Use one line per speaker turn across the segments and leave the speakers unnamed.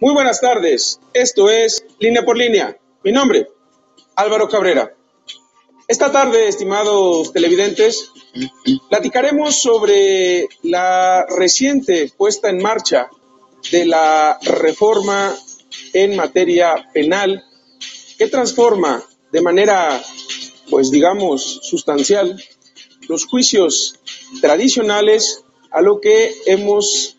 Muy buenas tardes, esto es Línea por Línea. Mi nombre, Álvaro Cabrera. Esta tarde, estimados televidentes, platicaremos sobre la reciente puesta en marcha de la reforma en materia penal que transforma de manera, digamos, sustancial los juicios tradicionales a lo que hemos,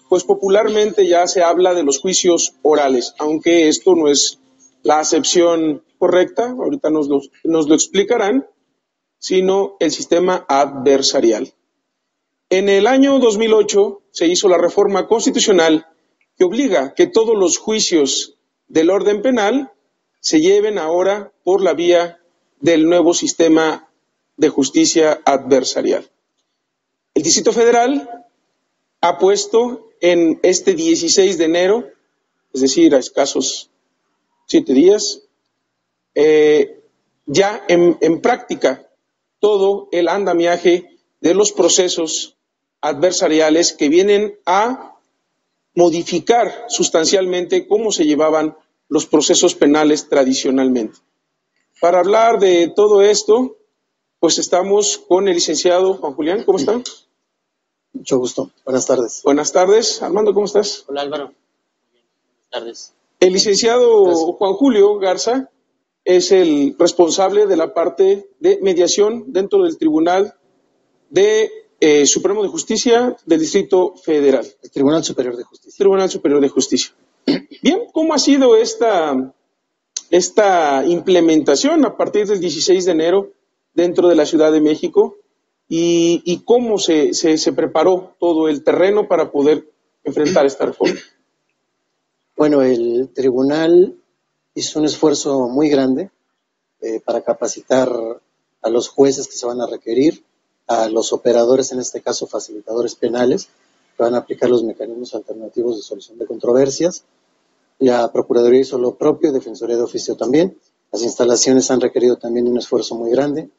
popularmente ya se habla de los juicios orales, aunque esto no es la acepción correcta, ahorita nos lo explicarán, sino el sistema adversarial. En el año 2008 se hizo la reforma constitucional que obliga que todos los juicios del orden penal se lleven ahora por la vía del nuevo sistema de justicia adversarial. El Distrito Federal ha puesto en este 16 de enero, es decir, a escasos 7 días, ya en práctica todo el andamiaje de los procesos adversariales que vienen a modificar sustancialmente cómo se llevaban los procesos penales tradicionalmente. Para hablar de todo esto, pues estamos con el licenciado Juan Julián. ¿Cómo está?
Mucho gusto. Buenas tardes.
Buenas tardes. Armando, ¿cómo estás?
Hola, Álvaro. Buenas tardes.
El licenciado Juan Julio Garza es el responsable de la parte de mediación dentro del Tribunal de Supremo de Justicia del Distrito Federal.
El Tribunal Superior de Justicia.
Tribunal Superior de Justicia. Bien, ¿cómo ha sido esta implementación a partir del 16 de enero dentro de la Ciudad de México y cómo se preparó todo el terreno para poder enfrentar esta reforma?
Bueno, el tribunal hizo un esfuerzo muy grande para capacitar a los jueces que se van a requerir, a los operadores, en este caso facilitadores penales, que van a aplicar los mecanismos alternativos de solución de controversias. La Procuraduría hizo lo propio, Defensoría de Oficio también. Las instalaciones han requerido también un esfuerzo muy grande.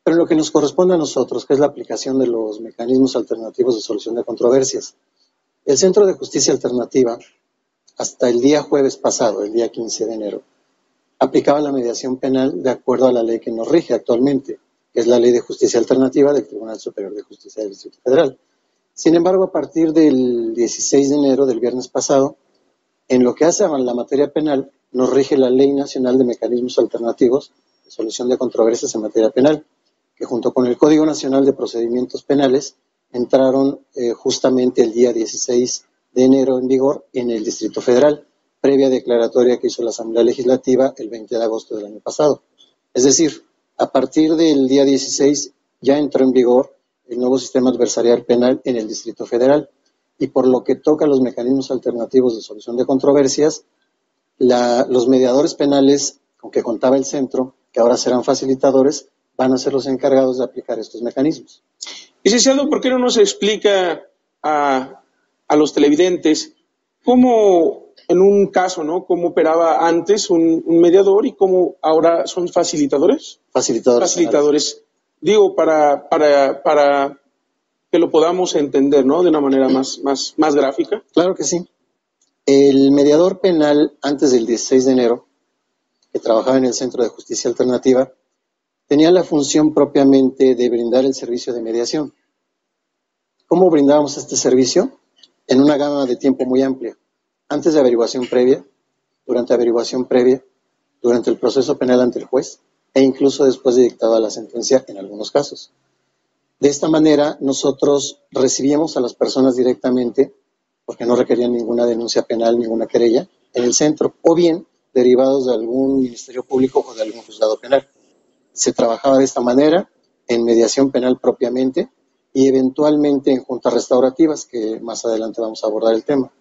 Pero en lo que nos corresponde a nosotros, que es la aplicación de los mecanismos alternativos de solución de controversias, el Centro de Justicia Alternativa, hasta el día jueves pasado, el día 15 de enero, aplicaba la mediación penal de acuerdo a la ley que nos rige actualmente, que es la Ley de Justicia Alternativa del Tribunal Superior de Justicia del Distrito Federal. Sin embargo, a partir del 16 de enero, del viernes pasado, en lo que hace a la materia penal, nos rige la Ley Nacional de Mecanismos Alternativos de Solución de Controversias en materia penal, que junto con el Código Nacional de Procedimientos Penales entraron justamente el día 16 de enero en vigor en el Distrito Federal, previa declaratoria que hizo la Asamblea Legislativa el 20 de agosto del año pasado. Es decir, a partir del día 16 ya entró en vigor el nuevo sistema adversarial penal en el Distrito Federal, y por lo que toca a los mecanismos alternativos de solución de controversias, los mediadores penales con que contaba el centro, que ahora serán facilitadores, van a ser los encargados de aplicar estos mecanismos.
Licenciado, ¿por qué no nos explica a los televidentes cómo, en un caso, ¿no?, cómo operaba antes un mediador y cómo ahora son facilitadores? Facilitadores. Digo, para que lo podamos entender, ¿no?, de una manera más gráfica.
Claro que sí. El mediador penal, antes del 16 de enero, que trabajaba en el Centro de Justicia Alternativa, tenía la función propiamente de brindar el servicio de mediación. ¿Cómo brindábamos este servicio? En una gama de tiempo muy amplia. Antes de averiguación previa, durante averiguación previa, durante el proceso penal ante el juez e incluso después de dictada la sentencia en algunos casos. De esta manera, nosotros recibíamos a las personas directamente, porque no requerían ninguna denuncia penal, ninguna querella, en el centro, o bien derivados de algún ministerio público o de algún juzgado penal. Se trabajaba de esta manera, en mediación penal propiamente, y eventualmente en juntas restaurativas, que más adelante vamos a abordar el tema.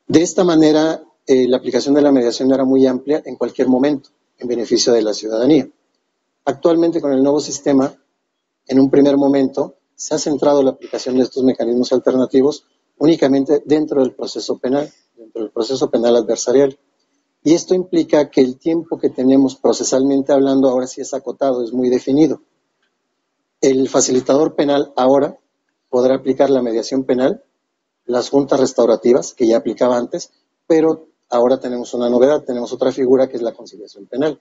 De esta manera, la aplicación de la mediación era muy amplia en cualquier momento, en beneficio de la ciudadanía. Actualmente, con el nuevo sistema, en un primer momento, se ha centrado la aplicación de estos mecanismos alternativos únicamente dentro del proceso penal adversarial. Y esto implica que el tiempo que tenemos procesalmente hablando ahora sí es acotado, es muy definido. El facilitador penal ahora podrá aplicar la mediación penal las juntas restaurativas, que ya aplicaba antes, pero ahora tenemos una novedad, tenemos otra figura que es la conciliación penal.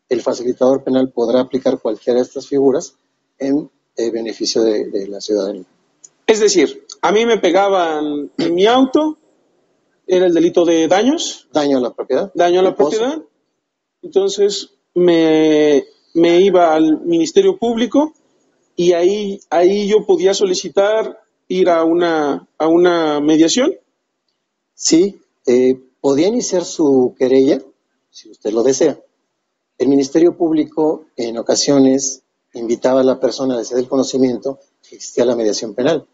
El facilitador penal podrá aplicar cualquiera de estas figuras en beneficio de la ciudadanía.
Es decir, a mí me pegaban en mi auto, era el delito de daños.
Daño a la propiedad.
Daño a la propiedad. Entonces me iba al Ministerio Público y ahí yo podía solicitar ir a una mediación.
Sí, podía iniciar su querella, si usted lo desea. El Ministerio Público en ocasiones invitaba a la persona a decir el conocimiento que existía la mediación penal.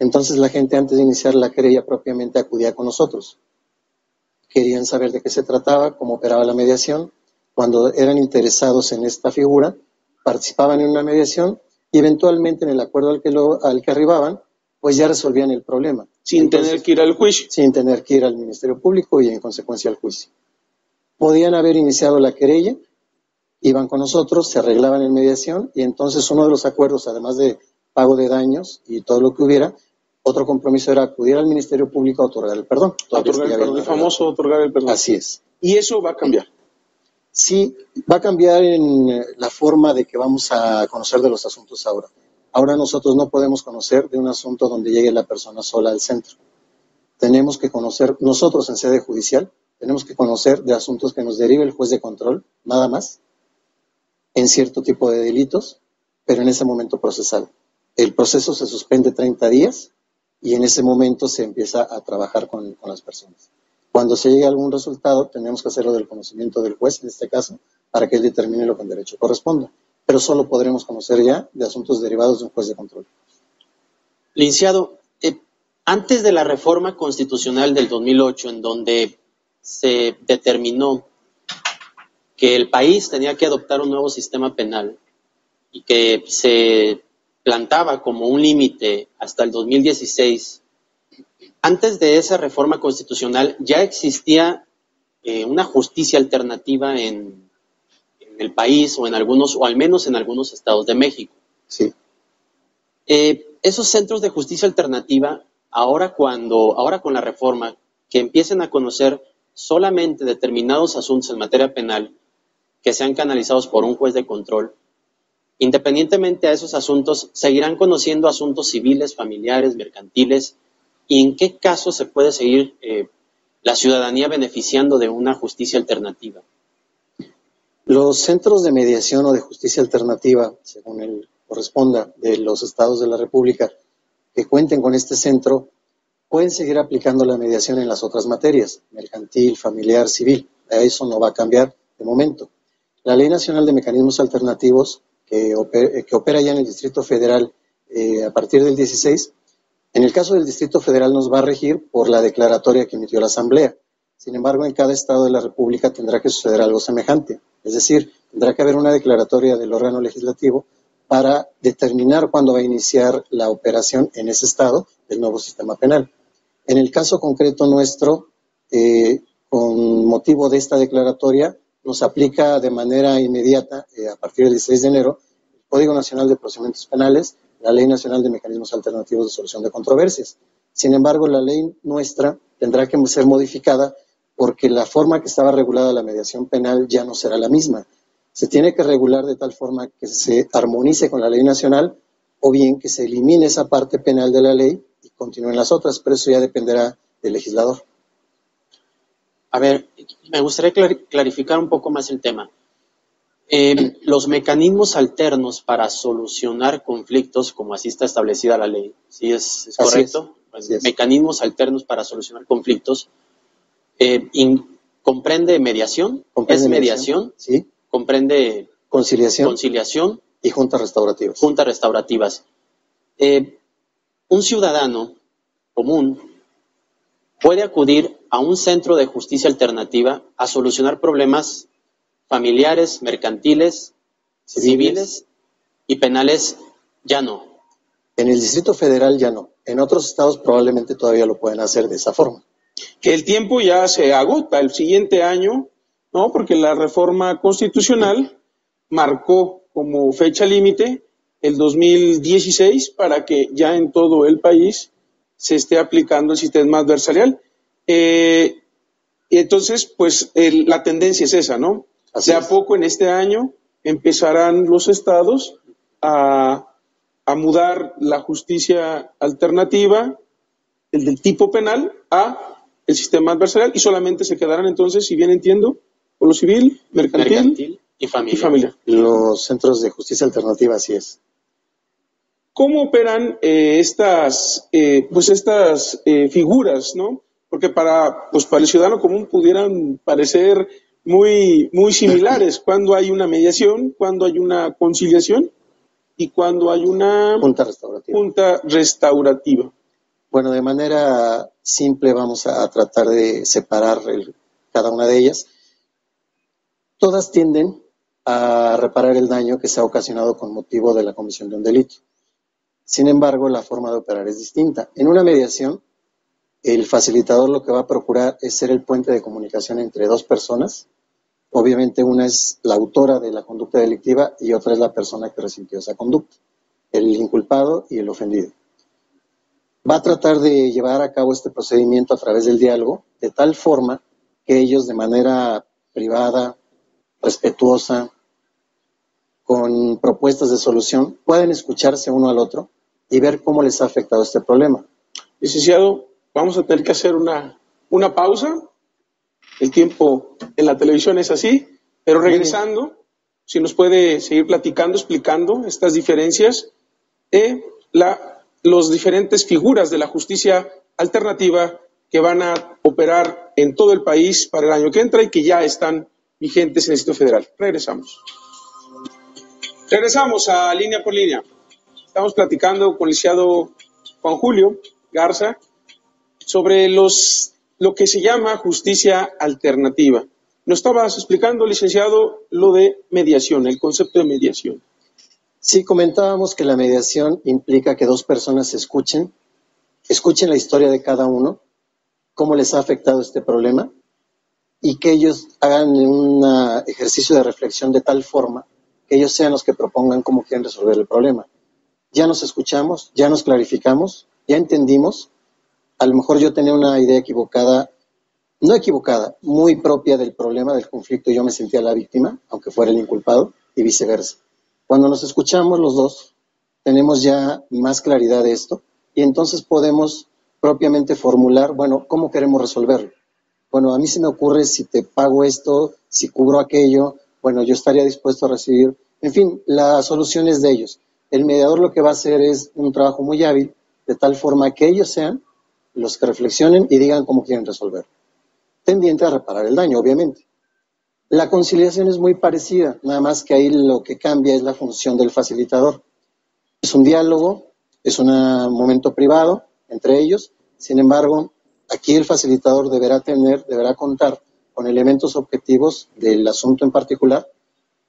Entonces la gente, antes de iniciar la querella propiamente, acudía con nosotros. Querían saber de qué se trataba, cómo operaba la mediación. Cuando eran interesados en esta figura, participaban en una mediación y eventualmente en el acuerdo al que arribaban, pues ya resolvían el problema.
Sin tener que ir al juicio.
Sin tener que ir al Ministerio Público y en consecuencia al juicio. Podían haber iniciado la querella, iban con nosotros, se arreglaban en mediación y entonces uno de los acuerdos, además de pago de daños y todo lo que hubiera, otro compromiso era acudir al Ministerio Público a otorgar el perdón.
Otorgar el perdón, el famoso otorgar el perdón.
Así es.
¿Y eso va a cambiar?
Sí, va a cambiar en la forma de que vamos a conocer de los asuntos ahora. Ahora nosotros no podemos conocer de un asunto donde llegue la persona sola al centro. Tenemos que conocer, nosotros en sede judicial, tenemos que conocer de asuntos que nos derive el juez de control, nada más, en cierto tipo de delitos, pero en ese momento procesal. El proceso se suspende 30 días y en ese momento se empieza a trabajar con las personas. Cuando se llegue a algún resultado, tenemos que hacerlo del conocimiento del juez, en este caso, para que él determine lo que en derecho corresponda. Pero solo podremos conocer ya de asuntos derivados de un juez de control.
Licenciado, antes de la reforma constitucional del 2008, en donde se determinó que el país tenía que adoptar un nuevo sistema penal y que se plantaba como un límite hasta el 2016, antes de esa reforma constitucional ya existía una justicia alternativa en el país o en algunos, o al menos en algunos estados de México.
Sí.
Esos centros de justicia alternativa, ahora con la reforma, que empiecen a conocer solamente determinados asuntos en materia penal que sean canalizados por un juez de control, independientemente a esos asuntos, seguirán conociendo asuntos civiles, familiares, mercantiles, y en qué caso se puede seguir la ciudadanía beneficiando de una justicia alternativa.
Los centros de mediación o de justicia alternativa, según él corresponda, de los estados de la República que cuenten con este centro, pueden seguir aplicando la mediación en las otras materias, mercantil, familiar, civil. Eso no va a cambiar de momento. La Ley Nacional de Mecanismos Alternativos, que opera ya en el Distrito Federal a partir del 16, en el caso del Distrito Federal nos va a regir por la declaratoria que emitió la Asamblea. Sin embargo, en cada estado de la República tendrá que suceder algo semejante. Es decir, tendrá que haber una declaratoria del órgano legislativo para determinar cuándo va a iniciar la operación en ese estado del nuevo sistema penal. En el caso concreto nuestro, con motivo de esta declaratoria, nos aplica de manera inmediata, a partir del 16 de enero, el Código Nacional de Procedimientos Penales, la Ley Nacional de Mecanismos Alternativos de Solución de Controversias. Sin embargo, la ley nuestra tendrá que ser modificada porque la forma que estaba regulada la mediación penal ya no será la misma. Se tiene que regular de tal forma que se armonice con la ley nacional o bien que se elimine esa parte penal de la ley y continúen las otras, pero eso ya dependerá del legislador.
A ver, me gustaría clarificar un poco más el tema. Los mecanismos alternos para solucionar conflictos, como así está establecida la ley, ¿sí es correcto?
Así es.
Mecanismos alternos para solucionar conflictos, ¿comprende mediación?
¿Comprende
¿Es mediación?
Sí.
¿Comprende
conciliación y juntas restaurativas?
Juntas restaurativas. Un ciudadano común puede acudir a un centro de justicia alternativa a solucionar problemas familiares, mercantiles, civiles y penales, ya no.
En el Distrito Federal ya no. En otros estados probablemente todavía lo pueden hacer de esa forma.
Que el tiempo ya se agota el siguiente año, ¿no? Porque la reforma constitucional marcó como fecha límite el 2016 para que ya en todo el país se esté aplicando el sistema adversarial. Y entonces, pues la tendencia es esa, ¿no?
Así
de a
es.
poco en este año empezarán los estados a mudar la justicia alternativa, el del tipo penal, a el sistema adversarial, y solamente se quedarán entonces, si bien entiendo, con lo civil, mercantil
y familiar.
y familiar.
Los centros de justicia alternativa, así es.
¿Cómo operan estas figuras, ¿no? Porque para el ciudadano común pudieran parecer muy, muy similares. Cuando hay una mediación, cuando hay una conciliación y cuando hay una junta restaurativa.
Bueno, de manera simple vamos a tratar de separar cada una de ellas. Todas tienden a reparar el daño que se ha ocasionado con motivo de la comisión de un delito. Sin embargo, la forma de operar es distinta. En una mediación, el facilitador lo que va a procurar es ser el puente de comunicación entre dos personas. Obviamente una es la autora de la conducta delictiva y otra es la persona que resintió esa conducta, el inculpado y el ofendido. Va a tratar de llevar a cabo este procedimiento a través del diálogo, de tal forma que ellos de manera privada, respetuosa, con propuestas de solución, pueden escucharse uno al otro y ver cómo les ha afectado este problema.
Licenciado, vamos a tener que hacer una pausa. El tiempo en la televisión es así, pero regresando, si nos puede seguir platicando, explicando estas diferencias, los diferentes figuras de la justicia alternativa que van a operar en todo el país para el año que entra y que ya están vigentes en el Distrito Federal. Regresamos a Línea por Línea. Estamos platicando con el licenciado Juan Julio Garza sobre lo que se llama justicia alternativa. Nos estabas explicando, licenciado, lo de mediación, el concepto de mediación.
Sí, comentábamos que la mediación implica que dos personas se escuchen la historia de cada uno, cómo les ha afectado este problema, y que ellos hagan un ejercicio de reflexión de tal forma que ellos sean los que propongan cómo quieren resolver el problema. Ya nos escuchamos, ya nos clarificamos, ya entendimos. A lo mejor yo tenía una idea equivocada, no equivocada, muy propia del problema, del conflicto, y yo me sentía la víctima, aunque fuera el inculpado, y viceversa. Cuando nos escuchamos los dos, tenemos ya más claridad de esto, y entonces podemos propiamente formular, bueno, ¿cómo queremos resolverlo? Bueno, a mí se me ocurre si te pago esto, si cubro aquello, bueno, yo estaría dispuesto a recibir, en fin, la solución es de ellos. El mediador lo que va a hacer es un trabajo muy hábil, de tal forma que ellos sean los que reflexionen y digan cómo quieren resolver. Tendiente a reparar el daño, obviamente. La conciliación es muy parecida, nada más que ahí lo que cambia es la función del facilitador. Es un diálogo, es un momento privado entre ellos, sin embargo, aquí el facilitador deberá contar con elementos objetivos del asunto en particular,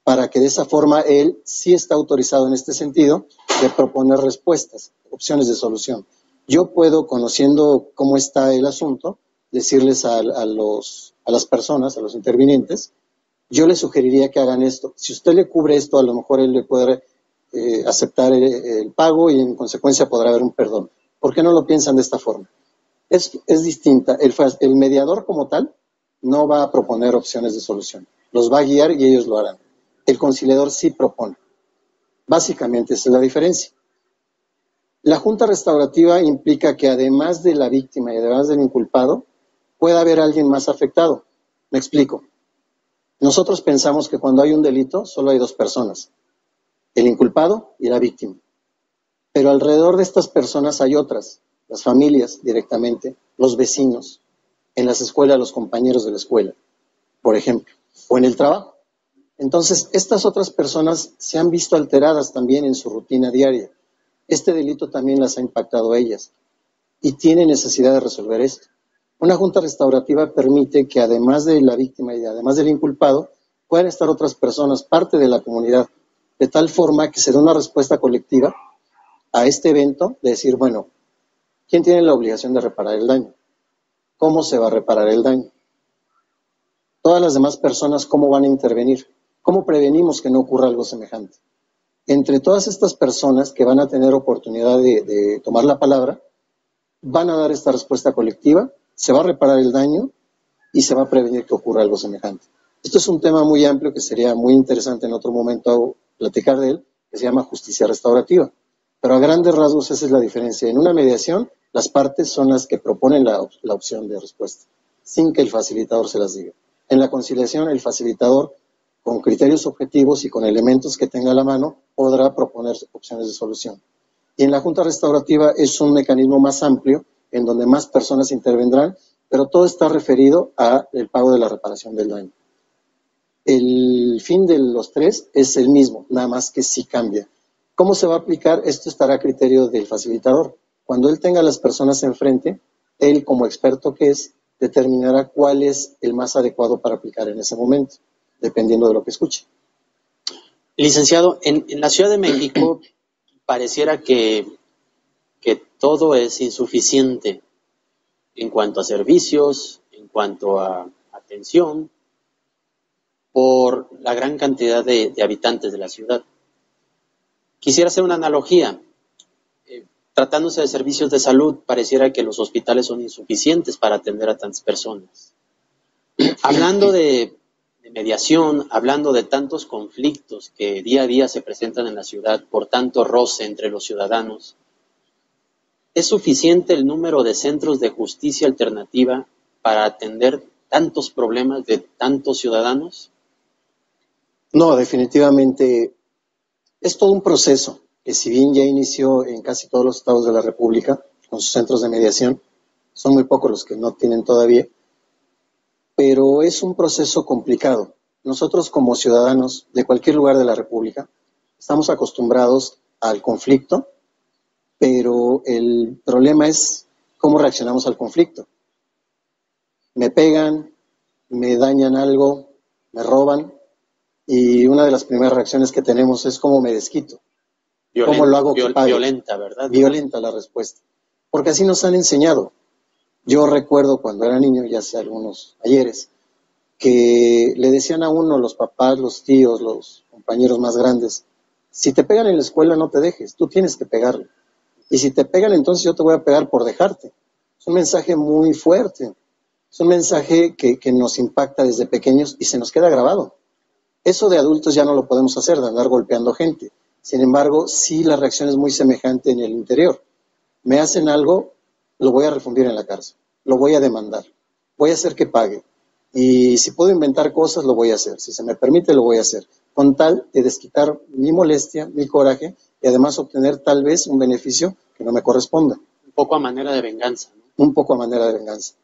para que de esa forma él sí está autorizado en este sentido de proponer respuestas, opciones de solución. Yo puedo, conociendo cómo está el asunto, decirles a las personas, a los intervinientes, yo les sugeriría que hagan esto. Si usted le cubre esto, a lo mejor él le puede aceptar el pago y en consecuencia podrá haber un perdón. ¿Por qué no lo piensan de esta forma? Es distinta. El mediador como tal no va a proponer opciones de solución. Los va a guiar y ellos lo harán. El conciliador sí propone. Básicamente esa es la diferencia. La junta restaurativa implica que además de la víctima y además del inculpado, pueda haber alguien más afectado. Me explico. Nosotros pensamos que cuando hay un delito solo hay dos personas, el inculpado y la víctima. Pero alrededor de estas personas hay otras, las familias directamente, los vecinos, en las escuelas los compañeros de la escuela, por ejemplo, o en el trabajo. Entonces, estas otras personas se han visto alteradas también en su rutina diaria. Este delito también las ha impactado a ellas y tiene necesidad de resolver esto. Una junta restaurativa permite que además de la víctima y además del inculpado, puedan estar otras personas, parte de la comunidad, de tal forma que se dé una respuesta colectiva a este evento de decir, bueno, ¿quién tiene la obligación de reparar el daño? ¿Cómo se va a reparar el daño? Todas las demás personas, ¿cómo van a intervenir? ¿Cómo prevenimos que no ocurra algo semejante? Entre todas estas personas que van a tener oportunidad de tomar la palabra, van a dar esta respuesta colectiva, se va a reparar el daño y se va a prevenir que ocurra algo semejante. Esto es un tema muy amplio que sería muy interesante en otro momento platicar de él, que se llama justicia restaurativa. Pero a grandes rasgos esa es la diferencia. En una mediación, las partes son las que proponen la opción de respuesta, sin que el facilitador se las diga. En la conciliación, el facilitador, con criterios objetivos y con elementos que tenga a la mano, podrá proponer opciones de solución. Y en la junta restaurativa es un mecanismo más amplio, en donde más personas intervendrán, pero todo está referido al pago de la reparación del daño. El fin de los tres es el mismo, nada más que sí cambia. ¿Cómo se va a aplicar? Esto estará a criterio del facilitador. Cuando él tenga a las personas enfrente, él como experto que es, determinará cuál es el más adecuado para aplicar en ese momento, dependiendo de lo que escuche.
Licenciado, en la Ciudad de México pareciera que todo es insuficiente en cuanto a servicios, en cuanto a atención, por la gran cantidad de habitantes de la ciudad. Quisiera hacer una analogía. Tratándose de servicios de salud, pareciera que los hospitales son insuficientes para atender a tantas personas. Hablando de mediación, hablando de tantos conflictos que día a día se presentan en la ciudad por tanto roce entre los ciudadanos, ¿es suficiente el número de centros de justicia alternativa para atender tantos problemas de tantos ciudadanos?
No, definitivamente es todo un proceso que, si bien ya inició en casi todos los estados de la República con sus centros de mediación, son muy pocos los que no tienen todavía, pero es un proceso complicado. Nosotros como ciudadanos de cualquier lugar de la República estamos acostumbrados al conflicto, pero el problema es cómo reaccionamos al conflicto. Me pegan, me dañan algo, me roban, y una de las primeras reacciones que tenemos es cómo me desquito. ¿Cómo lo hago que pague?
Violenta, ¿verdad?
Violenta la respuesta. Porque así nos han enseñado. Yo recuerdo cuando era niño, ya hace algunos ayeres, que le decían a uno los papás, los tíos, los compañeros más grandes, si te pegan en la escuela no te dejes, tú tienes que pegarle. Y si te pegan, entonces yo te voy a pegar por dejarte. Es un mensaje muy fuerte. Es un mensaje que nos impacta desde pequeños y se nos queda grabado. Eso de adultos ya no lo podemos hacer, de andar golpeando gente. Sin embargo, sí la reacción es muy semejante en el interior. Me hacen algo, lo voy a refundir en la cárcel, lo voy a demandar, voy a hacer que pague. Y si puedo inventar cosas, lo voy a hacer. Si se me permite, lo voy a hacer. Con tal de desquitar mi molestia, mi coraje y además obtener tal vez un beneficio que no me corresponda.
Un poco a manera de venganza, ¿no?
Un poco a manera de venganza.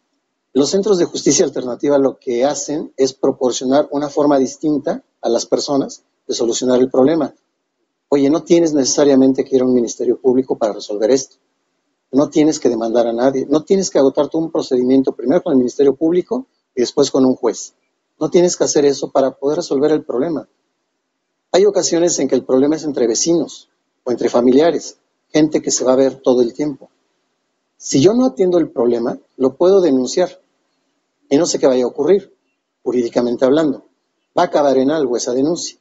Los centros de justicia alternativa lo que hacen es proporcionar una forma distinta a las personas de solucionar el problema. Oye, no tienes necesariamente que ir a un ministerio público para resolver esto. No tienes que demandar a nadie. No tienes que agotar todo un procedimiento primero con el ministerio público y después con un juez. No tienes que hacer eso para poder resolver el problema. Hay ocasiones en que el problema es entre vecinos o entre familiares, gente que se va a ver todo el tiempo. Si yo no atiendo el problema, lo puedo denunciar y no sé qué vaya a ocurrir, jurídicamente hablando. Va a acabar en algo esa denuncia,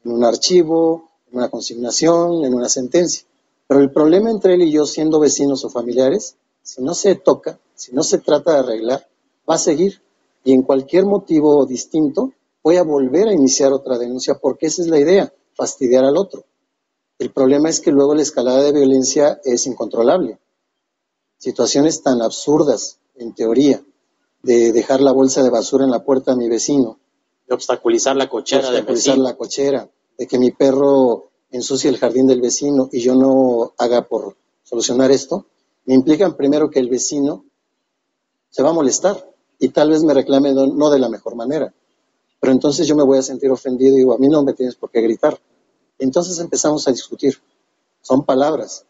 en un archivo, en una consignación, en una sentencia. Pero el problema entre él y yo, siendo vecinos o familiares, si no se toca, si no se trata de arreglar, va a seguir. Y en cualquier motivo distinto, voy a volver a iniciar otra denuncia, porque esa es la idea, fastidiar al otro. El problema es que luego la escalada de violencia es incontrolable. Situaciones tan absurdas, en teoría, de dejar la bolsa de basura en la puerta de mi vecino,
De obstaculizar la cochera del vecino.
la cochera, de que mi perro ensucie el jardín del vecino y yo no haga por solucionar esto, me implican primero que el vecino se va a molestar y tal vez me reclame no de la mejor manera, pero entonces yo me voy a sentir ofendido y digo, a mí no me tienes por qué gritar. Entonces empezamos a discutir, son palabras,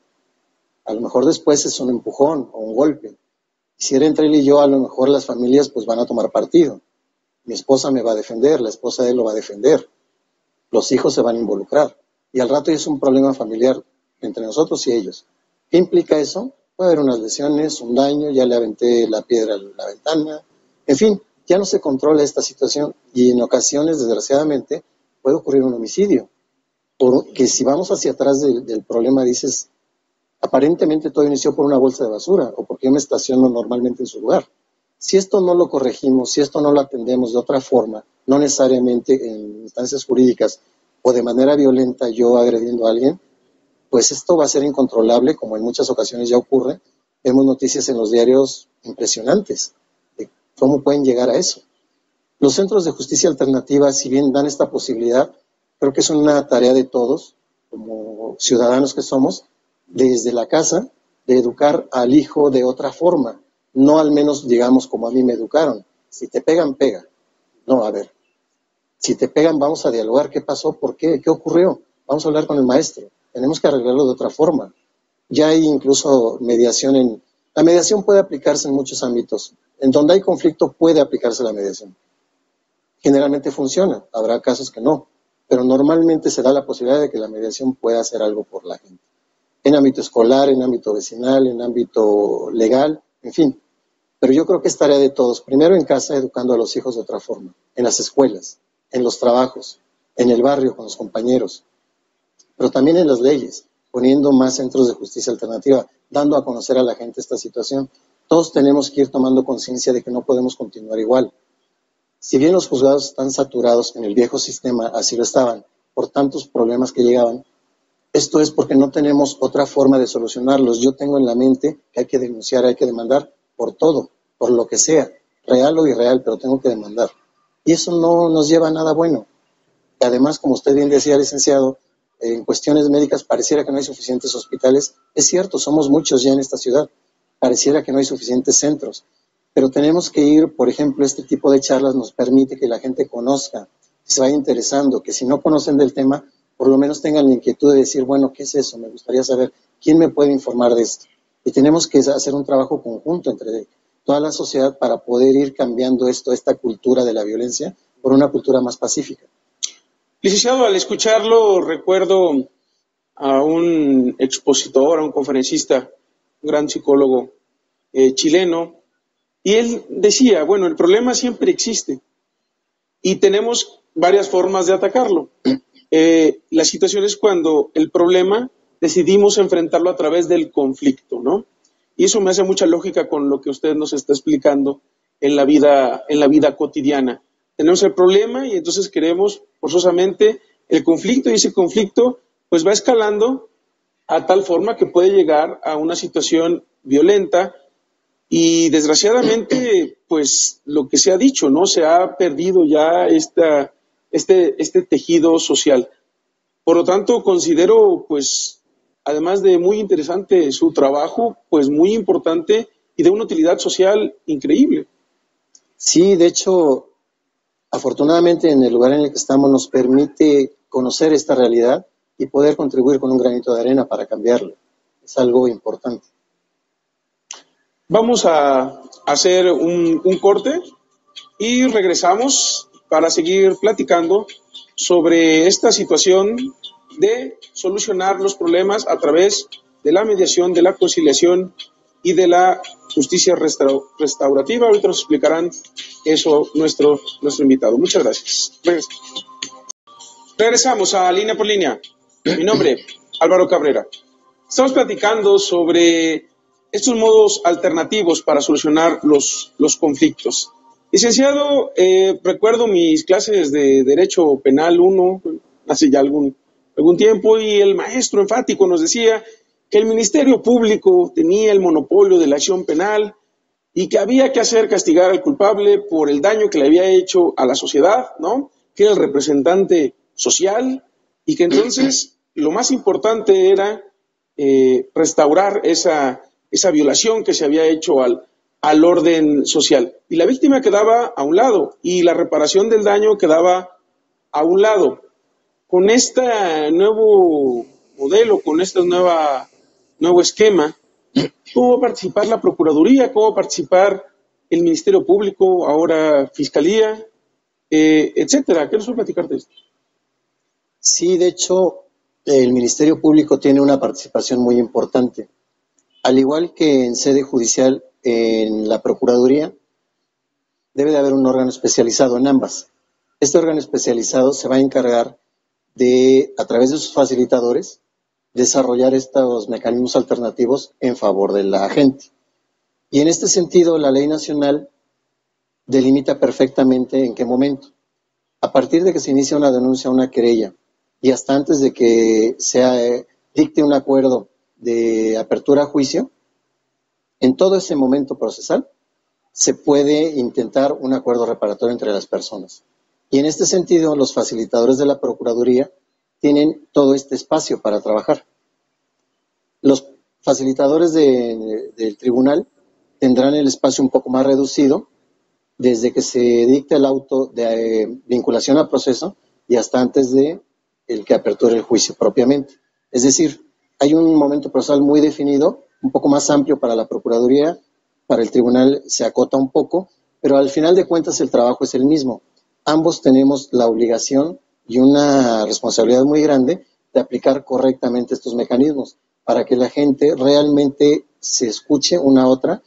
a lo mejor después es un empujón o un golpe. Y si era entre él y yo, a lo mejor las familias pues van a tomar partido. Mi esposa me va a defender, la esposa de él lo va a defender, los hijos se van a involucrar y al rato es un problema familiar entre nosotros y ellos. ¿Qué implica eso? Puede haber unas lesiones, un daño, ya le aventé la piedra a la ventana, en fin, ya no se controla esta situación y en ocasiones, desgraciadamente, puede ocurrir un homicidio. Porque si vamos hacia atrás del problema, dices, Aparentemente todo inició por una bolsa de basura o porque yo me estaciono normalmente en su lugar. Si esto no lo corregimos, si esto no lo atendemos de otra forma, no necesariamente en instancias jurídicas o de manera violenta yo agrediendo a alguien, pues esto va a ser incontrolable, como en muchas ocasiones ya ocurre. Vemos noticias en los diarios impresionantes de cómo pueden llegar a eso. Los centros de justicia alternativa, si bien dan esta posibilidad, creo que es una tarea de todos, como ciudadanos que somos, desde la casa, de educar al hijo de otra forma, no al menos, digamos, como a mí me educaron. Si te pegan, pega. No, a ver, si te pegan, vamos a dialogar. ¿Qué pasó? ¿Por qué? ¿Qué ocurrió? Vamos a hablar con el maestro. Tenemos que arreglarlo de otra forma. Ya hay incluso mediación. La mediación puede aplicarse en muchos ámbitos. En donde hay conflicto puede aplicarse la mediación. Generalmente funciona, habrá casos que no, pero normalmente se da la posibilidad de que la mediación pueda hacer algo por la gente. En ámbito escolar, en ámbito vecinal, en ámbito legal, en fin. Pero yo creo que es tarea de todos. Primero en casa, educando a los hijos de otra forma. En las escuelas, en los trabajos, en el barrio con los compañeros. Pero también en las leyes, poniendo más centros de justicia alternativa, dando a conocer a la gente esta situación. Todos tenemos que ir tomando conciencia de que no podemos continuar igual. Si bien los juzgados están saturados en el viejo sistema, así lo estaban, por tantos problemas que llegaban, esto es porque no tenemos otra forma de solucionarlos. Yo tengo en la mente que hay que denunciar, hay que demandar por todo, por lo que sea, real o irreal, pero tengo que demandar. Y eso no nos lleva a nada bueno. Además, como usted bien decía, licenciado, en cuestiones médicas pareciera que no hay suficientes hospitales. Es cierto, somos muchos ya en esta ciudad. Pareciera que no hay suficientes centros. Pero tenemos que ir, por ejemplo, este tipo de charlas nos permite que la gente conozca, que se vaya interesando, que si no conocen del tema, por lo menos tengan la inquietud de decir, bueno, ¿qué es eso? Me gustaría saber quién me puede informar de esto. Y tenemos que hacer un trabajo conjunto entre toda la sociedad para poder ir cambiando esta cultura de la violencia, por una cultura más pacífica.
Licenciado, al escucharlo recuerdo a un expositor, a un conferencista, un gran psicólogo chileno, y él decía, bueno, el problema siempre existe y tenemos varias formas de atacarlo. La situación es cuando el problema decidimos enfrentarlo a través del conflicto, ¿no? Y eso me hace mucha lógica con lo que usted nos está explicando en la vida cotidiana. Tenemos el problema y entonces queremos forzosamente el conflicto, y ese conflicto pues va escalando a tal forma que puede llegar a una situación violenta. Y desgraciadamente, pues lo que se ha dicho, ¿no? Se ha perdido ya este tejido social. Por lo tanto, considero, pues, además de muy interesante su trabajo, pues muy importante y de una utilidad social increíble.
Sí, de hecho, afortunadamente en el lugar en el que estamos nos permite conocer esta realidad y poder contribuir con un granito de arena para cambiarlo. Es algo importante.
Vamos a hacer un corte y regresamos para seguir platicando sobre esta situación de solucionar los problemas a través de la mediación, de la conciliación y de la justicia restaurativa. Ahorita nos explicarán eso nuestro invitado. Muchas gracias. Regresamos a Línea por Línea. Mi nombre, Álvaro Cabrera. Estamos platicando sobre estos modos alternativos para solucionar los conflictos. Licenciado, recuerdo mis clases de Derecho Penal 1, hace ya algún tiempo, y el maestro enfático nos decía que el Ministerio Público tenía el monopolio de la acción penal y que había que hacer castigar al culpable por el daño que le había hecho a la sociedad, ¿no? Que era el representante social, y que entonces lo más importante era restaurar esa violación que se había hecho al orden social. Y la víctima quedaba a un lado y la reparación del daño quedaba a un lado. Con este nuevo modelo, con este nuevo esquema, ¿cómo va a participar la Procuraduría? ¿Cómo va a participar el Ministerio Público, ahora Fiscalía, etcétera? ¿Qué nos va a platicar de esto?
Sí, de hecho, el Ministerio Público tiene una participación muy importante. Al igual que en sede judicial, en la Procuraduría, debe de haber un órgano especializado en ambas. Este órgano especializado se va a encargar de, a través de sus facilitadores, desarrollar estos mecanismos alternativos en favor de la gente. Y en este sentido, la ley nacional delimita perfectamente en qué momento. A partir de que se inicia una denuncia, una querella, y hasta antes de que se dicte un acuerdo de apertura a juicio, en todo ese momento procesal se puede intentar un acuerdo reparatorio entre las personas. Y en este sentido, los facilitadores de la Procuraduría tienen todo este espacio para trabajar. Los facilitadores del tribunal tendrán el espacio un poco más reducido desde que se dicte el auto de vinculación a proceso y hasta antes de el que aperture el juicio propiamente. Es decir, hay un momento procesal muy definido, un poco más amplio para la Procuraduría, para el tribunal se acota un poco, pero al final de cuentas el trabajo es el mismo. Ambos tenemos la obligación y una responsabilidad muy grande de aplicar correctamente estos mecanismos para que la gente realmente se escuche una a otra,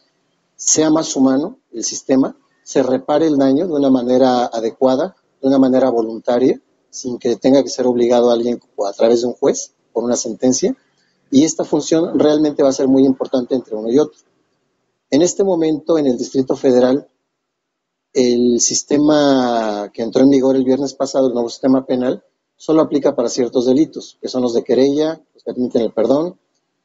sea más humano el sistema, se repare el daño de una manera adecuada, de una manera voluntaria, sin que tenga que ser obligado a alguien a través de un juez por una sentencia, y esta función realmente va a ser muy importante entre uno y otro. En este momento, en el Distrito Federal, el sistema que entró en vigor el viernes pasado, el nuevo sistema penal, solo aplica para ciertos delitos, que son los de querella, los que admiten el perdón,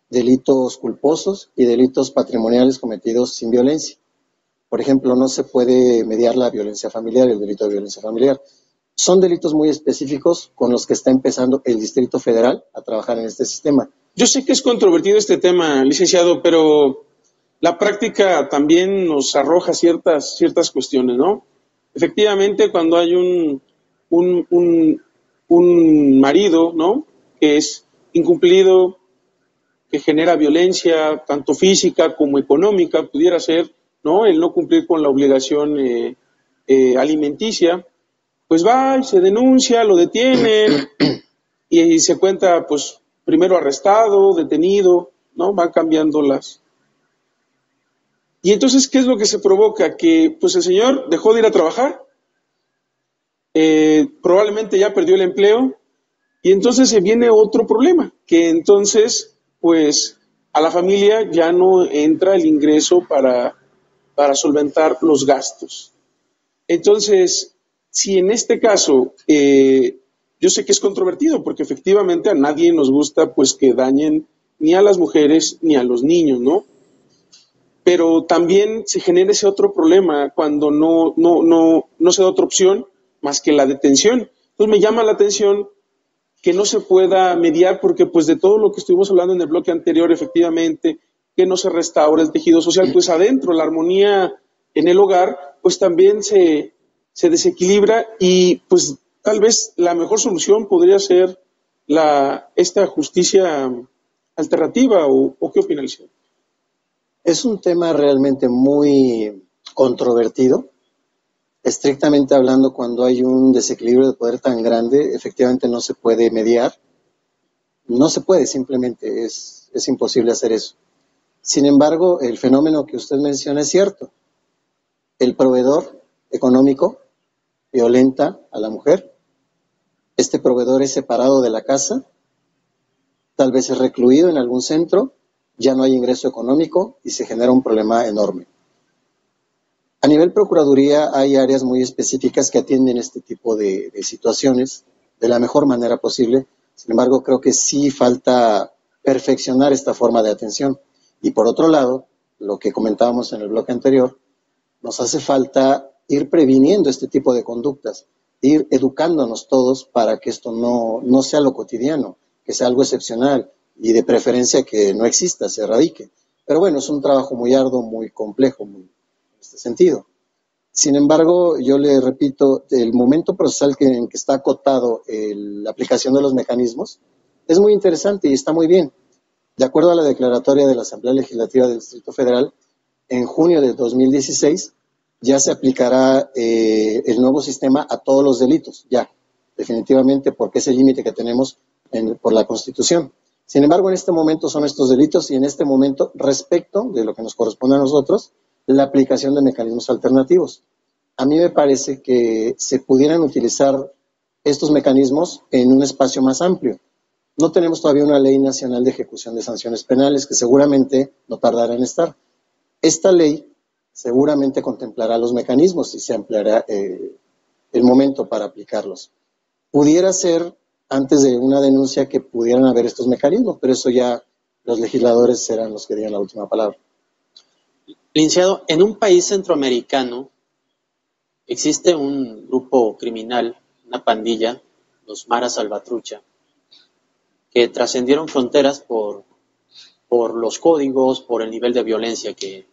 delitos culposos y delitos patrimoniales cometidos sin violencia. Por ejemplo, no se puede mediar la violencia familiar, el delito de violencia familiar. Son delitos muy específicos con los que está empezando el Distrito Federal a trabajar en este sistema.
Yo sé que es controvertido este tema, licenciado, pero la práctica también nos arroja ciertas cuestiones, ¿no? Efectivamente, cuando hay un marido, ¿no?, que es incumplido, que genera violencia, tanto física como económica, pudiera ser, ¿no?, el no cumplir con la obligación alimenticia, pues va y se denuncia, lo detienen y se cuenta, pues, primero arrestado, detenido, ¿no? Van cambiando las... Y entonces, ¿qué es lo que se provoca? Que, pues, el señor dejó de ir a trabajar, probablemente ya perdió el empleo, y entonces se viene otro problema, que entonces, pues, a la familia ya no entra el ingreso para solventar los gastos. Entonces, si en este caso, yo sé que es controvertido, porque efectivamente a nadie nos gusta, pues, que dañen ni a las mujeres ni a los niños, ¿no? Pero también se genera ese otro problema cuando no se da otra opción más que la detención. Entonces me llama la atención que no se pueda mediar, porque pues de todo lo que estuvimos hablando en el bloque anterior, efectivamente, que no se restaura el tejido social, pues adentro la armonía en el hogar, pues también se desequilibra, y pues tal vez la mejor solución podría ser esta justicia alternativa, o ¿qué opina el señor?
Es un tema realmente muy controvertido. Estrictamente hablando, cuando hay un desequilibrio de poder tan grande, efectivamente no se puede mediar. No se puede, simplemente es imposible hacer eso. Sin embargo, el fenómeno que usted menciona es cierto. El proveedor económico violenta a la mujer. Este proveedor es separado de la casa, tal vez es recluido en algún centro, ya no hay ingreso económico y se genera un problema enorme. A nivel Procuraduría hay áreas muy específicas que atienden este tipo de situaciones de la mejor manera posible. Sin embargo, creo que sí falta perfeccionar esta forma de atención. Y por otro lado, lo que comentábamos en el bloque anterior, nos hace falta ir previniendo este tipo de conductas, ir educándonos todos para que esto no sea lo cotidiano, que sea algo excepcional y de preferencia que no exista, se erradique. Pero bueno, es un trabajo muy arduo, muy complejo, en este sentido. Sin embargo, yo le repito, el momento procesal en que está acotado la aplicación de los mecanismos es muy interesante y está muy bien. De acuerdo a la declaratoria de la Asamblea Legislativa del Distrito Federal, en junio de 2016 ya se aplicará el nuevo sistema a todos los delitos, ya, definitivamente, porque es el límite que tenemos por la Constitución. Sin embargo, en este momento son estos delitos, y en este momento, respecto de lo que nos corresponde a nosotros, la aplicación de mecanismos alternativos. A mí me parece que se pudieran utilizar estos mecanismos en un espacio más amplio. No tenemos todavía una ley nacional de ejecución de sanciones penales que seguramente no tardará en estar. Esta ley seguramente contemplará los mecanismos y se ampliará el momento para aplicarlos. Pudiera ser antes de una denuncia que pudieran haber estos mecanismos, pero eso ya los legisladores serán los que digan la última palabra.
Licenciado, en un país centroamericano existe un grupo criminal, una pandilla, los Mara Salvatrucha, que trascendieron fronteras por los códigos, por el nivel de violencia que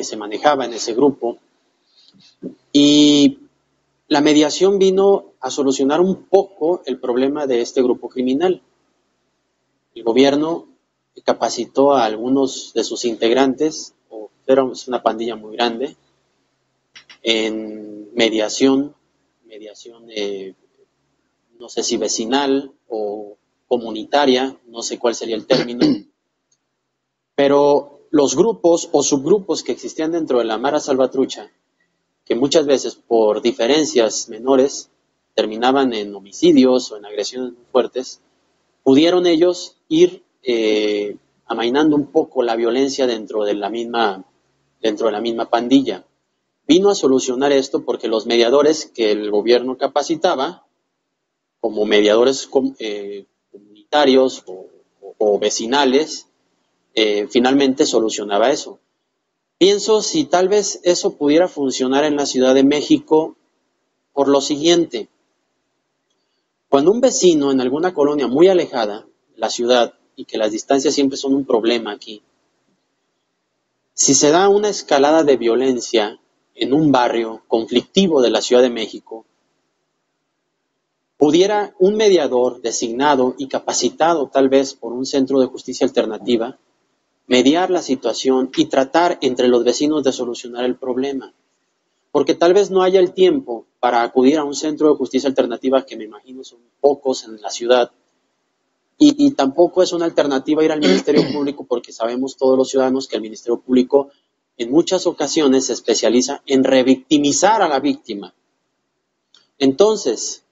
se manejaba en ese grupo. Y la mediación vino a solucionar un poco el problema de este grupo criminal. El gobierno capacitó a algunos de sus integrantes, era una pandilla muy grande, en mediación, no sé si vecinal o comunitaria, no sé cuál sería el término, pero los grupos o subgrupos que existían dentro de la Mara Salvatrucha, que muchas veces por diferencias menores terminaban en homicidios o en agresiones muy fuertes, pudieron ellos ir amainando un poco la violencia dentro de la misma pandilla. Vino a solucionar esto porque los mediadores que el gobierno capacitaba, como mediadores comunitarios o vecinales, finalmente solucionaba eso. Pienso si tal vez eso pudiera funcionar en la Ciudad de México por lo siguiente. Cuando un vecino en alguna colonia muy alejada de la ciudad, y que las distancias siempre son un problema aquí, si se da una escalada de violencia en un barrio conflictivo de la Ciudad de México, pudiera un mediador designado y capacitado tal vez por un centro de justicia alternativa mediar la situación y tratar entre los vecinos de solucionar el problema. Porque tal vez no haya el tiempo para acudir a un centro de justicia alternativa, que me imagino son pocos en la ciudad, y tampoco es una alternativa ir al Ministerio Público, porque sabemos todos los ciudadanos que el Ministerio Público en muchas ocasiones se especializa en revictimizar a la víctima. Entonces,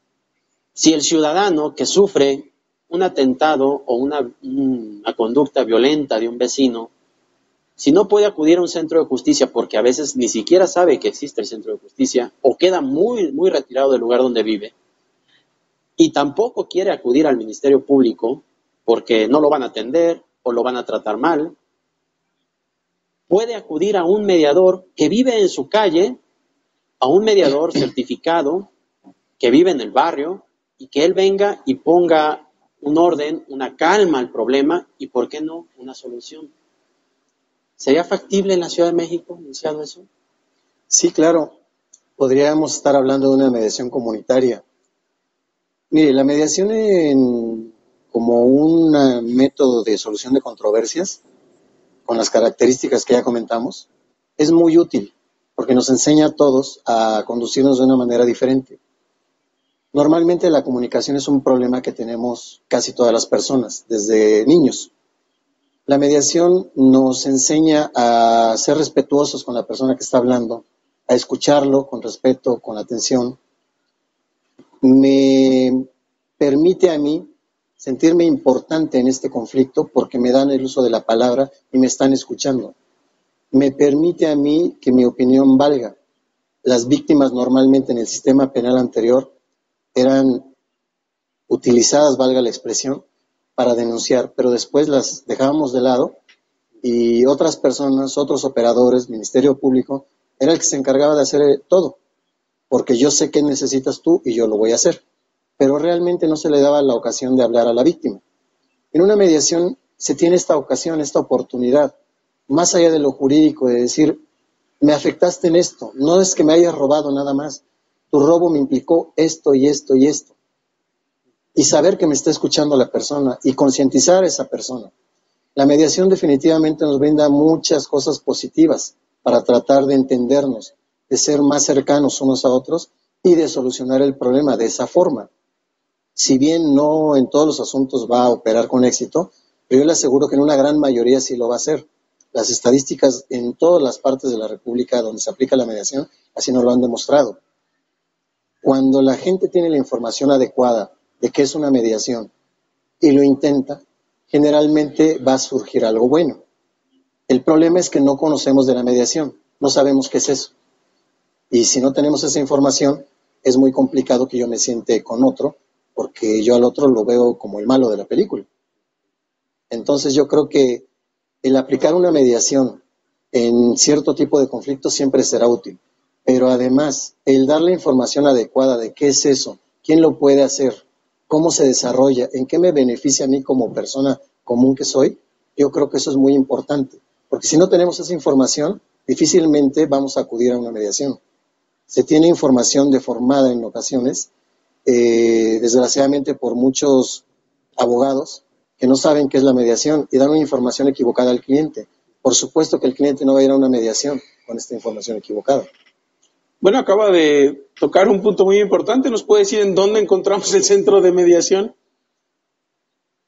si el ciudadano que sufre un atentado o una conducta violenta de un vecino, si no puede acudir a un centro de justicia porque a veces ni siquiera sabe que existe el centro de justicia o queda muy, muy retirado del lugar donde vive, y tampoco quiere acudir al Ministerio Público porque no lo van a atender o lo van a tratar mal, puede acudir a un mediador que vive en su calle, a un mediador certificado que vive en el barrio, y que él venga y ponga un orden, una calma al problema y, ¿por qué no?, una solución. ¿Sería factible en la Ciudad de México, licenciado, eso?
Sí, claro. Podríamos estar hablando de una mediación comunitaria. Mire, la mediación como un método de solución de controversias, con las características que ya comentamos, es muy útil, porque nos enseña a todos a conducirnos de una manera diferente. Normalmente la comunicación es un problema que tenemos casi todas las personas, desde niños. La mediación nos enseña a ser respetuosos con la persona que está hablando, a escucharlo con respeto, con atención. Me permite a mí sentirme importante en este conflicto porque me dan el uso de la palabra y me están escuchando. Me permite a mí que mi opinión valga. Las víctimas normalmente en el sistema penal anterior eran utilizadas, valga la expresión, para denunciar, pero después las dejábamos de lado y otras personas, otros operadores, Ministerio Público, era el que se encargaba de hacer todo, porque yo sé qué necesitas tú y yo lo voy a hacer, pero realmente no se le daba la ocasión de hablar a la víctima. En una mediación se tiene esta ocasión, esta oportunidad, más allá de lo jurídico, de decir, me afectaste en esto, no es que me hayas robado nada más, tu robo me implicó esto y esto y esto. Y saber que me está escuchando la persona y concientizar a esa persona. La mediación definitivamente nos brinda muchas cosas positivas para tratar de entendernos, de ser más cercanos unos a otros y de solucionar el problema de esa forma. Si bien no en todos los asuntos va a operar con éxito, pero yo le aseguro que en una gran mayoría sí lo va a hacer. Las estadísticas en todas las partes de la República donde se aplica la mediación así nos lo han demostrado. Cuando la gente tiene la información adecuada de qué es una mediación, y lo intenta, generalmente va a surgir algo bueno. El problema es que no conocemos de la mediación, no sabemos qué es eso. Y si no tenemos esa información, es muy complicado que yo me siente con otro, porque yo al otro lo veo como el malo de la película. Entonces yo creo que el aplicar una mediación en cierto tipo de conflictos siempre será útil, pero además el darle información adecuada de qué es eso, quién lo puede hacer, cómo se desarrolla, en qué me beneficia a mí como persona común que soy, yo creo que eso es muy importante, porque si no tenemos esa información, difícilmente vamos a acudir a una mediación. Se tiene información deformada en ocasiones, desgraciadamente por muchos abogados que no saben qué es la mediación y dan una información equivocada al cliente. Por supuesto que el cliente no va a ir a una mediación con esta información equivocada.
Bueno, acaba de tocar un punto muy importante. ¿Nos puede decir en dónde encontramos el centro de mediación?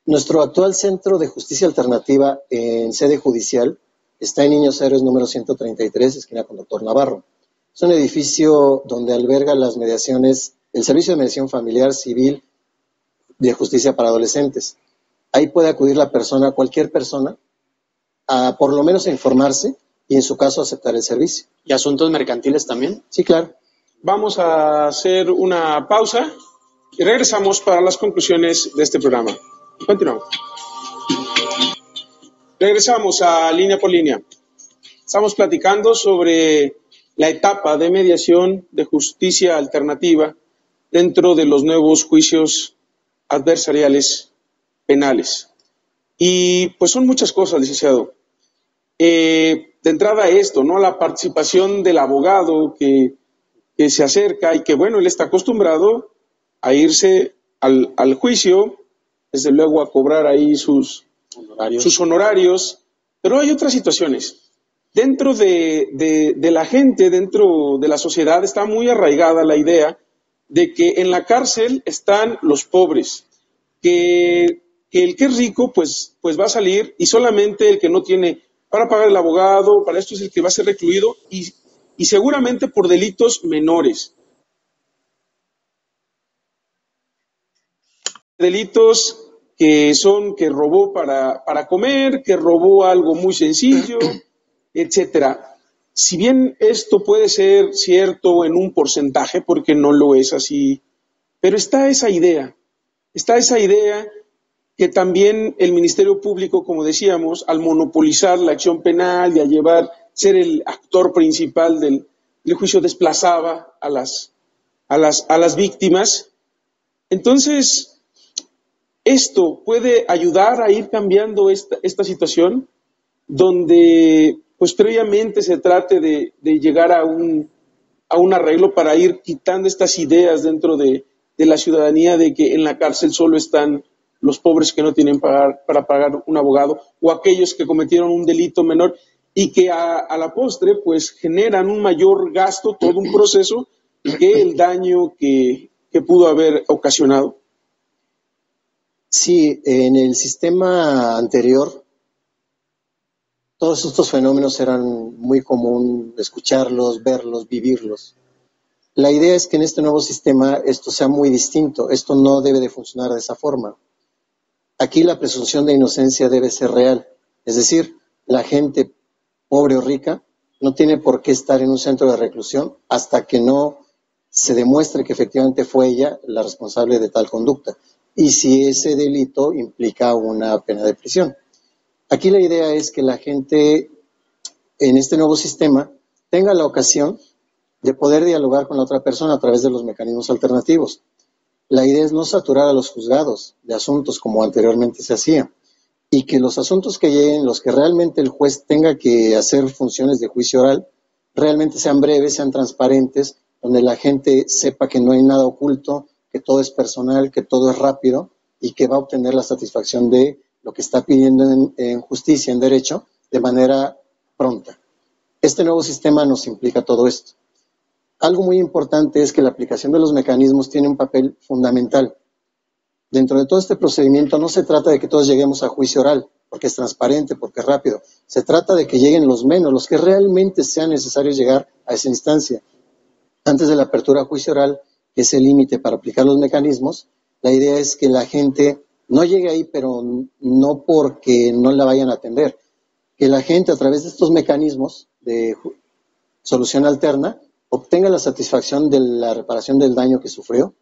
Nuestro actual centro de justicia alternativa en sede judicial está en Niños Héroes número 133, esquina con Doctor Navarro. Es un edificio donde alberga las mediaciones, el servicio de mediación familiar, civil, de justicia para adolescentes. Ahí puede acudir la persona, cualquier persona, a por lo menos a informarse y en su caso aceptar el servicio.
¿Y asuntos mercantiles también?
Sí, claro.
Vamos a hacer una pausa y regresamos para las conclusiones de este programa. Continuamos. Regresamos a Línea por Línea. Estamos platicando sobre la etapa de mediación de justicia alternativa dentro de los nuevos juicios adversariales penales. Y pues son muchas cosas, licenciado. De entrada esto, ¿no? La participación del abogado que se acerca y que, bueno, él está acostumbrado a irse al juicio, desde luego a cobrar ahí sus honorarios, pero hay otras situaciones. Dentro de la gente, dentro de la sociedad, está muy arraigada la idea de que en la cárcel están los pobres, que el que es rico pues va a salir y solamente el que no tiene para pagar el abogado, para esto es el que va a ser recluido y seguramente por delitos menores. Delitos que son que robó para comer, que robó algo muy sencillo, etcétera. Si bien esto puede ser cierto en un porcentaje, porque no lo es así, pero está esa idea que también el Ministerio Público, como decíamos, al monopolizar la acción penal y a ser el actor principal del juicio, desplazaba a las víctimas. Entonces, esto puede ayudar a ir cambiando esta situación, donde pues previamente se trate de llegar a un arreglo para ir quitando estas ideas dentro de la ciudadanía de que en la cárcel solo están los pobres que no tienen para pagar un abogado o aquellos que cometieron un delito menor y que a la postre pues generan un mayor gasto, todo un proceso, que el daño que pudo haber ocasionado.
Sí, en el sistema anterior todos estos fenómenos eran muy común escucharlos, verlos, vivirlos. La idea es que en este nuevo sistema esto sea muy distinto, esto no debe de funcionar de esa forma. Aquí la presunción de inocencia debe ser real, es decir, la gente pobre o rica no tiene por qué estar en un centro de reclusión hasta que no se demuestre que efectivamente fue ella la responsable de tal conducta y si ese delito implica una pena de prisión. Aquí la idea es que la gente en este nuevo sistema tenga la ocasión de poder dialogar con la otra persona a través de los mecanismos alternativos. La idea es no saturar a los juzgados de asuntos como anteriormente se hacía y que los asuntos que lleguen, los que realmente el juez tenga que hacer funciones de juicio oral, realmente sean breves, sean transparentes, donde la gente sepa que no hay nada oculto, que todo es personal, que todo es rápido y que va a obtener la satisfacción de lo que está pidiendo en justicia, en derecho, de manera pronta. Este nuevo sistema nos implica todo esto. Algo muy importante es que la aplicación de los mecanismos tiene un papel fundamental. Dentro de todo este procedimiento no se trata de que todos lleguemos a juicio oral, porque es transparente, porque es rápido. Se trata de que lleguen los menos, los que realmente sean necesarios llegar a esa instancia. Antes de la apertura a juicio oral, que es el límite para aplicar los mecanismos, la idea es que la gente no llegue ahí, pero no porque no la vayan a atender. Que la gente a través de estos mecanismos de solución alterna obtenga la satisfacción de la reparación del daño que sufrió,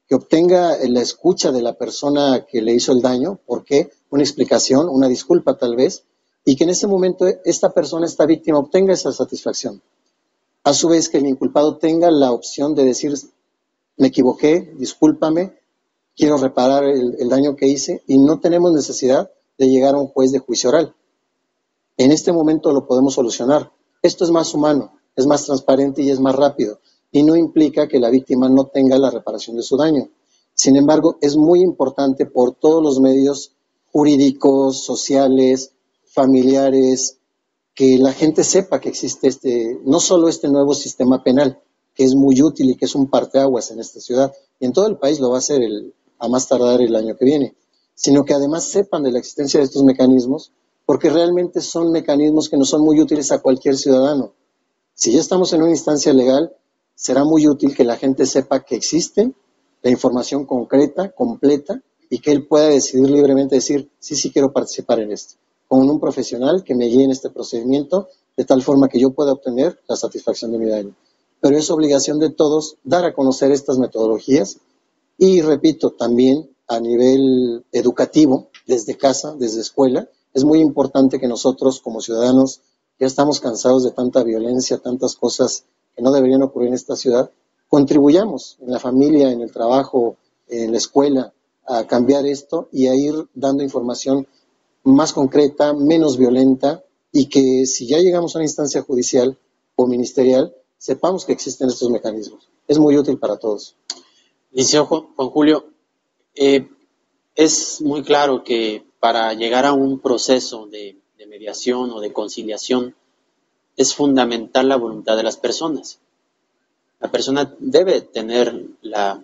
que obtenga la escucha de la persona que le hizo el daño, ¿por qué? Una explicación, una disculpa tal vez, y que en ese momento esta persona, esta víctima, obtenga esa satisfacción. A su vez, que el inculpado tenga la opción de decir, me equivoqué, discúlpame, quiero reparar el daño que hice, y no tenemos necesidad de llegar a un juez de juicio oral. En este momento lo podemos solucionar. Esto es más humano, es más transparente y es más rápido, y no implica que la víctima no tenga la reparación de su daño. Sin embargo, es muy importante por todos los medios jurídicos, sociales, familiares, que la gente sepa que existe no solo este nuevo sistema penal, que es muy útil y que es un parteaguas en esta ciudad, y en todo el país lo va a hacer a más tardar el año que viene, sino que además sepan de la existencia de estos mecanismos, porque realmente son mecanismos que no son muy útiles a cualquier ciudadano. Si ya estamos en una instancia legal, será muy útil que la gente sepa que existe la información concreta, completa, y que él pueda decidir libremente, decir, sí quiero participar en esto, con un profesional que me guíe en este procedimiento, de tal forma que yo pueda obtener la satisfacción de mi daño. Pero es obligación de todos dar a conocer estas metodologías, y repito, también a nivel educativo, desde casa, desde escuela, es muy importante que nosotros como ciudadanos ya estamos cansados de tanta violencia, tantas cosas que no deberían ocurrir en esta ciudad, contribuyamos en la familia, en el trabajo, en la escuela, a cambiar esto y a ir dando información más concreta, menos violenta, y que si ya llegamos a una instancia judicial o ministerial, sepamos que existen estos mecanismos. Es muy útil para todos.
Licenciado Juan Julio, es muy claro que para llegar a un proceso de mediación o de conciliación es fundamental la voluntad de las personas. La persona debe tener la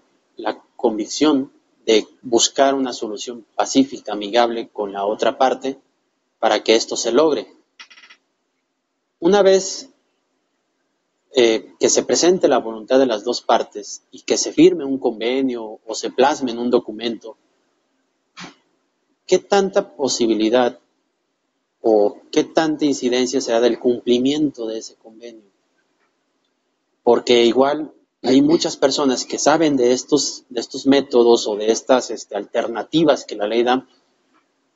convicción de buscar una solución pacífica, amigable con la otra parte para que esto se logre. Una vez que se presente la voluntad de las dos partes y que se firme un convenio o se plasme en un documento, ¿qué tanta posibilidad o qué tanta incidencia se da del cumplimiento de ese convenio? Porque igual hay muchas personas que saben de estos métodos o de estas alternativas que la ley da,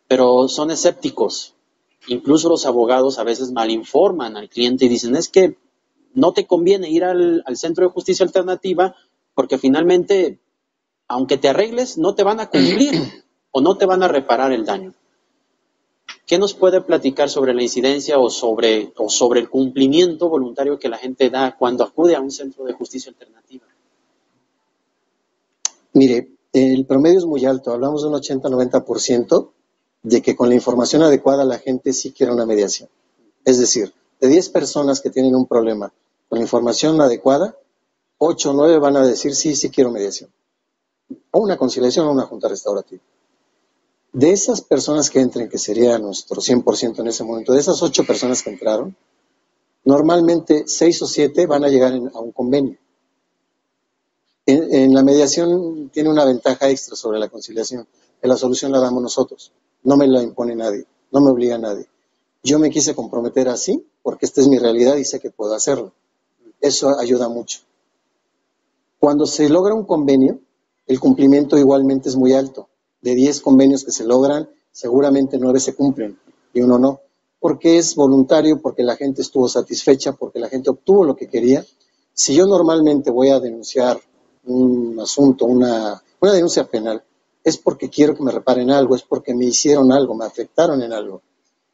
pero son escépticos. Incluso los abogados a veces malinforman al cliente y dicen, es que no te conviene ir al Centro de Justicia Alternativa porque finalmente, aunque te arregles, no te van a cumplir o no te van a reparar el daño. ¿Qué nos puede platicar sobre la incidencia o sobre el cumplimiento voluntario que la gente da cuando acude a un centro de justicia alternativa?
Mire, el promedio es muy alto, hablamos de un 80-90% de que con la información adecuada la gente sí quiere una mediación. Es decir, de 10 personas que tienen un problema con la información adecuada, 8 o 9 van a decir sí quiero mediación. O una conciliación o una junta restaurativa. De esas personas que entren, que sería nuestro 100% en ese momento, de esas 8 personas que entraron, normalmente 6 o 7 van a llegar a un convenio. En la mediación tiene una ventaja extra sobre la conciliación, que la solución la damos nosotros, no me la impone nadie, no me obliga a nadie. Yo me quise comprometer así, porque esta es mi realidad y sé que puedo hacerlo. Eso ayuda mucho. Cuando se logra un convenio, el cumplimiento igualmente es muy alto. De 10 convenios que se logran, seguramente 9 se cumplen y 1 no. Porque es voluntario, porque la gente estuvo satisfecha, porque la gente obtuvo lo que quería. Si yo normalmente voy a denunciar un asunto, una denuncia penal, es porque quiero que me reparen algo, es porque me hicieron algo, me afectaron en algo.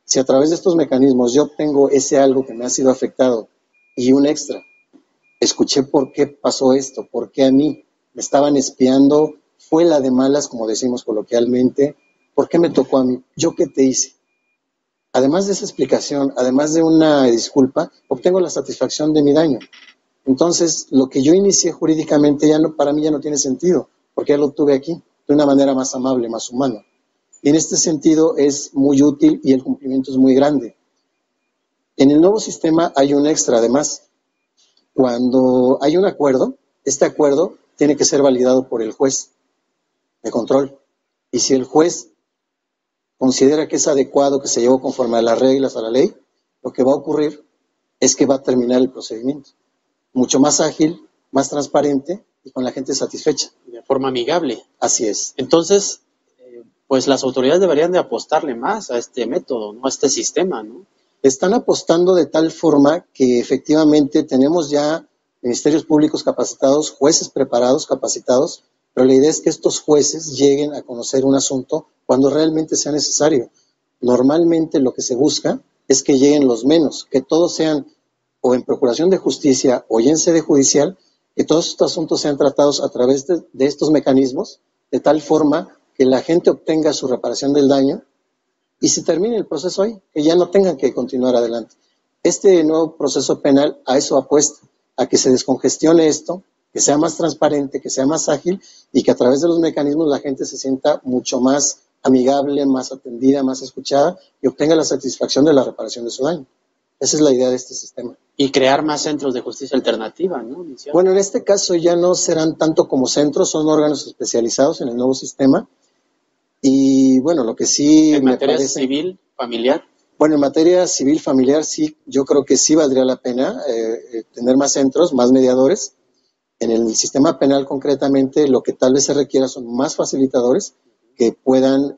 Si a través de estos mecanismos yo obtengo ese algo que me ha sido afectado y un extra, escuché por qué pasó esto, por qué a mí me estaban espiando, fue la de malas, como decimos coloquialmente, ¿por qué me tocó a mí? ¿Yo qué te hice? Además de esa explicación, además de una disculpa, obtengo la satisfacción de mi daño. Entonces, lo que yo inicié jurídicamente para mí ya no tiene sentido, porque ya lo tuve aquí, de una manera más amable, más humana. Y en este sentido es muy útil y el cumplimiento es muy grande. En el nuevo sistema hay un extra, además. Cuando hay un acuerdo, este acuerdo tiene que ser validado por el juez de control. Y si el juez considera que es adecuado, que se llevó conforme a las reglas, a la ley, lo que va a ocurrir es que va a terminar el procedimiento. Mucho más ágil, más transparente y con la gente satisfecha.
De forma amigable.
Así es.
Entonces, pues las autoridades deberían de apostarle más a este método, ¿no? A este sistema, ¿no?
Están apostando de tal forma que efectivamente tenemos ya ministerios públicos capacitados, jueces preparados, capacitados, pero la idea es que estos jueces lleguen a conocer un asunto cuando realmente sea necesario. Normalmente lo que se busca es que lleguen los menos, que todos sean o en procuración de justicia o ya en sede judicial, que todos estos asuntos sean tratados a través de estos mecanismos, de tal forma que la gente obtenga su reparación del daño y se termine el proceso ahí, que ya no tengan que continuar adelante. Este nuevo proceso penal a eso apuesta, a que se descongestione esto, que sea más transparente, que sea más ágil y que a través de los mecanismos la gente se sienta mucho más amigable, más atendida, más escuchada y obtenga la satisfacción de la reparación de su daño. Esa es la idea de este sistema.
Y crear más centros de justicia alternativa, ¿no?
Bueno, en este caso ya no serán tanto como centros, son órganos especializados en el nuevo sistema. Y bueno, lo que sí
¿En
me
materia
parece,
civil, familiar?
Bueno, en materia civil familiar sí, yo creo que sí valdría la pena tener más centros, más mediadores. En el sistema penal concretamente lo que tal vez se requiera son más facilitadores que puedan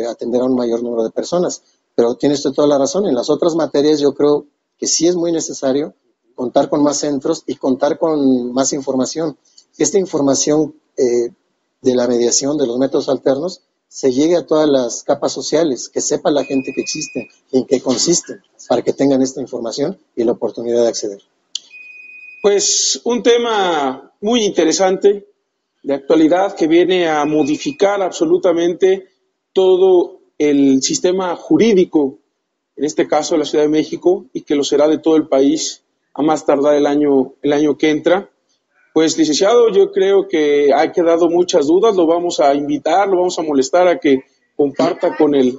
atender a un mayor número de personas. Pero tiene usted toda la razón, en las otras materias yo creo que sí es muy necesario contar con más centros y contar con más información. Esta información de la mediación, de los métodos alternos, se llegue a todas las capas sociales, que sepa la gente que existen y en qué consisten, para que tengan esta información y la oportunidad de acceder.
Pues un tema muy interesante de actualidad que viene a modificar absolutamente todo el sistema jurídico, en este caso de la Ciudad de México, y que lo será de todo el país a más tardar el año que entra. Pues, licenciado, yo creo que ha quedado muchas dudas, lo vamos a invitar, lo vamos a molestar a que comparta con el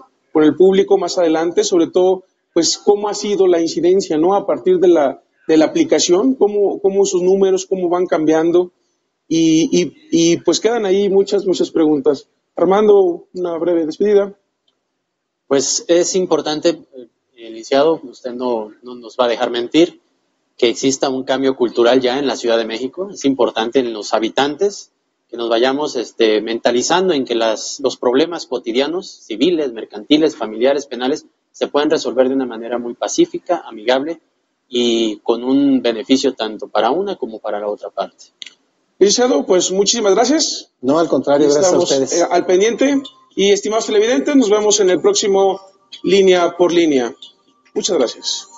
público más adelante, sobre todo, pues, cómo ha sido la incidencia, ¿no? A partir de la aplicación, cómo sus números, cómo van cambiando, y pues quedan ahí muchas preguntas. Armando, una breve despedida.
Pues es importante, licenciado, usted no nos va a dejar mentir, que exista un cambio cultural ya en la Ciudad de México. Es importante en los habitantes que nos vayamos mentalizando en que los problemas cotidianos, civiles, mercantiles, familiares, penales, se pueden resolver de una manera muy pacífica, amigable y con un beneficio tanto para una como para la otra parte.
Licenciado, pues muchísimas gracias.
No, al contrario, gracias a ustedes.
Estamos al pendiente y estimados televidentes, nos vemos en el próximo Línea por Línea. Muchas gracias.